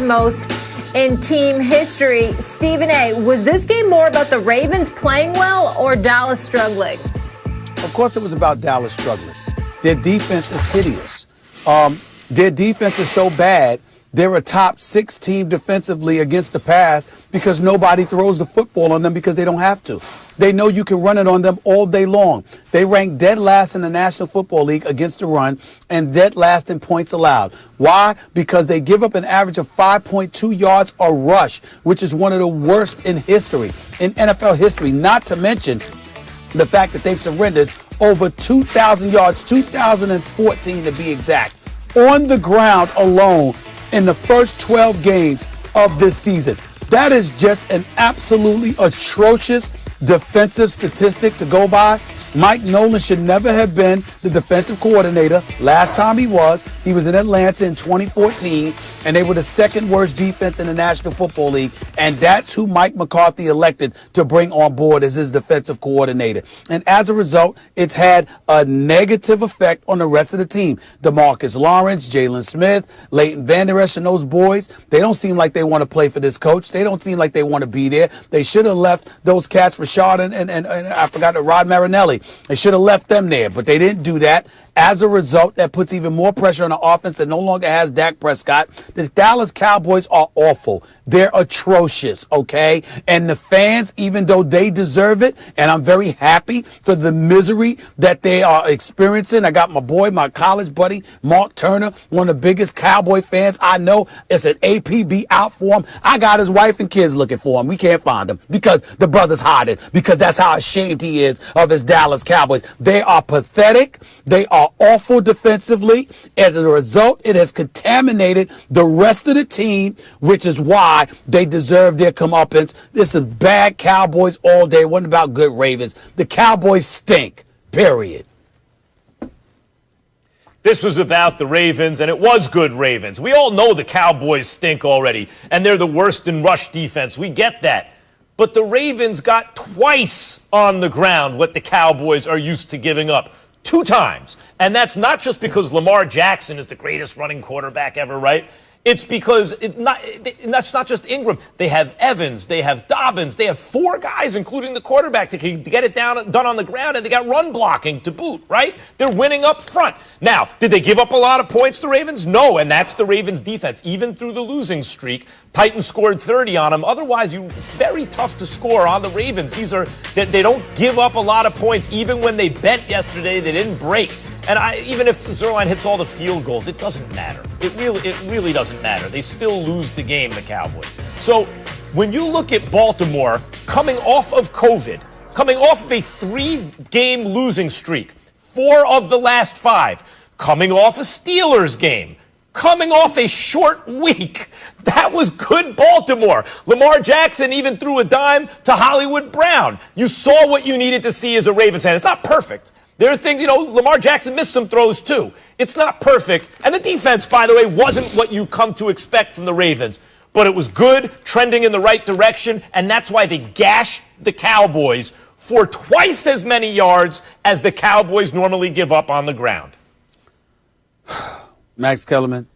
most in team history. Stephen A., was this game more about the Ravens playing well or Dallas struggling? Of course it was about Dallas struggling. Their defense is hideous. Their defense is so bad, they're a top 6 team defensively against the pass because nobody throws the football on them because they don't have to. They know you can run it on them all day long. They rank dead last in the National Football League against the run and dead last in points allowed. Why? Because they give up an average of 5.2 yards a rush, which is one of the worst in history, in NFL history, not to mention the fact that they've surrendered over 2,000 yards, 2,014 to be exact, on the ground alone in the first 12 games of this season. That is just an absolutely atrocious defensive statistic to go by. Mike Nolan should never have been the defensive coordinator. Last time he was in Atlanta in 2014, and they were the second worst defense in the National Football League, and that's who Mike McCarthy elected to bring on board as his defensive coordinator. And as a result, it's had a negative effect on the rest of the team. DeMarcus Lawrence, Jalen Smith, Leighton Vander Esch, and those boys, they don't seem like they want to play for this coach. They don't seem like they want to be there. They should have left those cats, Rashad and I forgot Rod Marinelli. They should have left them there, but they didn't do that. As a result, that puts even more pressure on the offense that no longer has Dak Prescott. The Dallas Cowboys are awful. They're atrocious, okay? And the fans, even though they deserve it, and I'm very happy for the misery that they are experiencing. I got my boy, my college buddy, Mark Turner, one of the biggest Cowboy fans I know. It's an APB out for him. I got his wife and kids looking for him. We can't find him because the brother's hiding, because that's how ashamed he is of his Dallas Cowboys. They are pathetic. They are awful defensively. As a result, it has contaminated the rest of the team, which is why they deserve their comeuppance. This is bad Cowboys all day. What about good Ravens? The Cowboys stink, period. This was about the Ravens, and it was good Ravens. We all know the Cowboys stink already, and they're the worst in rush defense. We get that. But the Ravens got twice on the ground what the Cowboys are used to giving up. 2 times. And that's not just because Lamar Jackson is the greatest running quarterback ever, right? It's because that's not just Ingram. They have Evans, they have Dobbins, they have 4 guys, including the quarterback, to get it done on the ground, and they got run blocking to boot, right? They're winning up front. Now, did they give up a lot of points to Ravens? No, and that's the Ravens defense. Even through the losing streak, Titans scored 30 on them. Otherwise, it's very tough to score on the Ravens. They don't give up a lot of points. Even when they bent yesterday, they didn't break. And even if Zerline hits all the field goals, it doesn't matter. It really doesn't matter. They still lose the game, the Cowboys. So when you look at Baltimore coming off of COVID, coming off of a 3-game losing streak, 4 of the last 5, coming off a Steelers game, coming off a short week, that was good Baltimore. Lamar Jackson even threw a dime to Hollywood Brown. You saw what you needed to see as a Ravens fan. It's not perfect. There are things, Lamar Jackson missed some throws too. It's not perfect. And the defense, by the way, wasn't what you come to expect from the Ravens. But it was good, trending in the right direction, and that's why they gashed the Cowboys for twice as many yards as the Cowboys normally give up on the ground. Max Kellerman,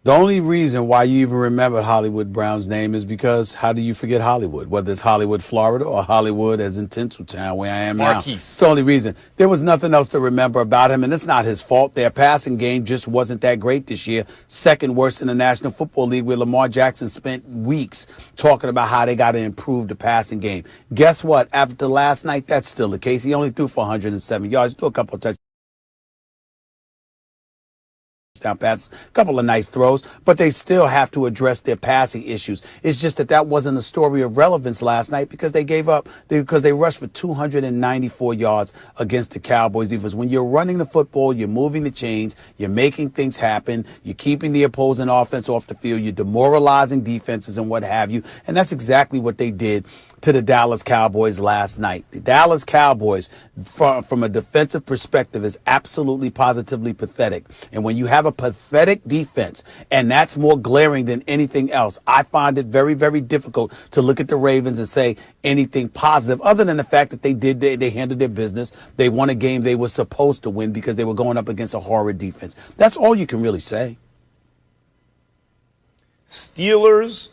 the only reason why you even remember Hollywood Brown's name is because how do you forget Hollywood? Whether it's Hollywood, Florida, or Hollywood as in Tinseltown, where I am Marquise. now. It's the only reason. There was nothing else to remember about him, and it's not his fault. Their passing game just wasn't that great this year. Second worst in the National Football League, where Lamar Jackson spent weeks talking about how they got to improve the passing game. Guess what? After last night, that's still the case. He only threw for 107 yards, threw a couple of touchdowns. Passes, a couple of nice throws, but they still have to address their passing issues. It's just that wasn't a story of relevance last night because they rushed for 294 yards against the Cowboys defense. When you're running the football, you're moving the chains, you're making things happen, you're keeping the opposing offense off the field, you're demoralizing defenses and what have you, and that's exactly what they did to the Dallas Cowboys last night. The Dallas Cowboys, from a defensive perspective, is absolutely positively pathetic. And when you have a pathetic defense, and that's more glaring than anything else, I find it very, very difficult to look at the Ravens and say anything positive other than the fact that they handled their business. They won a game they were supposed to win because they were going up against a horrid defense. That's all you can really say. Steelers,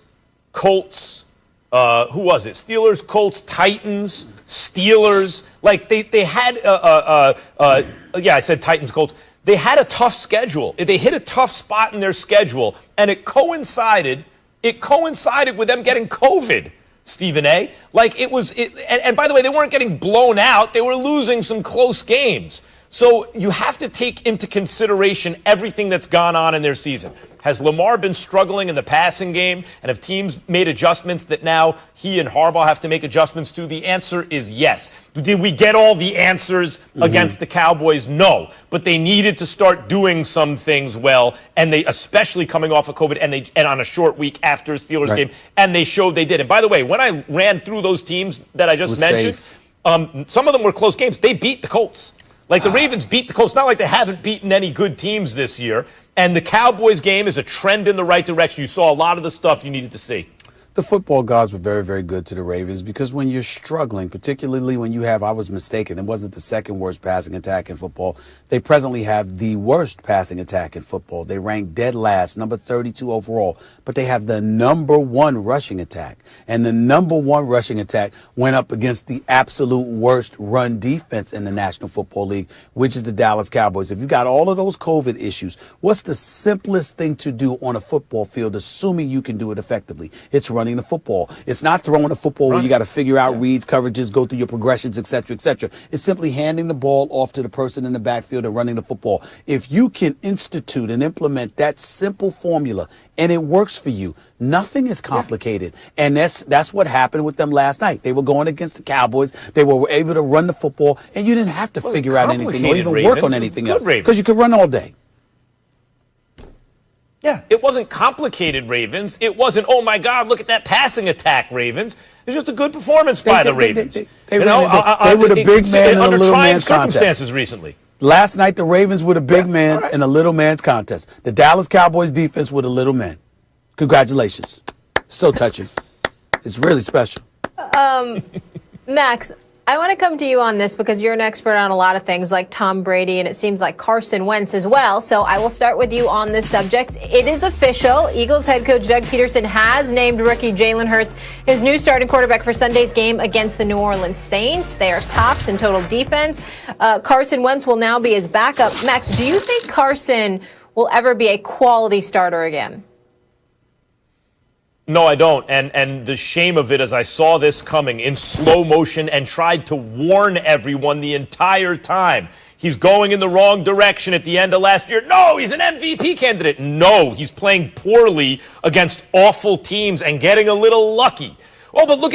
Colts, who was it? Steelers, Colts, Titans, Steelers. Like they had, I said Titans, Colts. They had a tough schedule. They hit a tough spot in their schedule, and it coincided with them getting COVID, Stephen A. Like and by the way, they weren't getting blown out. They were losing some close games. So you have to take into consideration everything that's gone on in their season. Has Lamar been struggling in the passing game? And have teams made adjustments that now he and Harbaugh have to make adjustments to? The answer is yes. Did we get all the answers against the Cowboys? No. But they needed to start doing some things well, and they, especially coming off of COVID and on a short week after Steelers game, and they showed they did. And by the way, when I ran through those teams that I just mentioned, some of them were close games. They beat the Colts. Like the Ravens beat the Colts, not like they haven't beaten any good teams this year. And the Cowboys game is a trend in the right direction. You saw a lot of the stuff you needed to see. The football gods were very, very good to the Ravens because when you're struggling, particularly when you have, I was mistaken, it wasn't the second worst passing attack in football. They presently have the worst passing attack in football. They rank dead last, number 32 overall, but they have the number one rushing attack. And the number one rushing attack went up against the absolute worst run defense in the National Football League, which is the Dallas Cowboys. If you got all of those COVID issues, what's the simplest thing to do on a football field, assuming you can do it effectively? It's running the football. It's not throwing the football where you got to figure out reads, coverages, go through your progressions, et cetera, et cetera. It's simply handing the ball off to the person in the backfield and running the football. If you can institute and implement that simple formula and it works for you, nothing is complicated. And that's what happened with them last night. They were going against the Cowboys. They were able to run the football, and you didn't have to figure out anything or even work on anything else because you could run all day. Yeah, it wasn't complicated, Ravens. It wasn't, oh, my God, look at that passing attack, Ravens. It's just a good performance by the Ravens. They were the big man in a little man's contest. Circumstances recently. Last night, the Ravens were the big man in a little man's contest. The Dallas Cowboys defense were the little men. Congratulations. So touching. It's really special. Max, I want to come to you on this because you're an expert on a lot of things like Tom Brady, and it seems like Carson Wentz as well. So I will start with you on this subject. It is official. Eagles head coach Doug Peterson has named rookie Jalen Hurts his new starting quarterback for Sunday's game against the New Orleans Saints. They are tops in total defense. Carson Wentz will now be his backup. Max, do you think Carson will ever be a quality starter again? No, I don't. And the shame of it is I saw this coming in slow motion and tried to warn everyone the entire time. He's going in the wrong direction at the end of last year. No, he's an MVP candidate. No, he's playing poorly against awful teams and getting a little lucky. Oh, but look at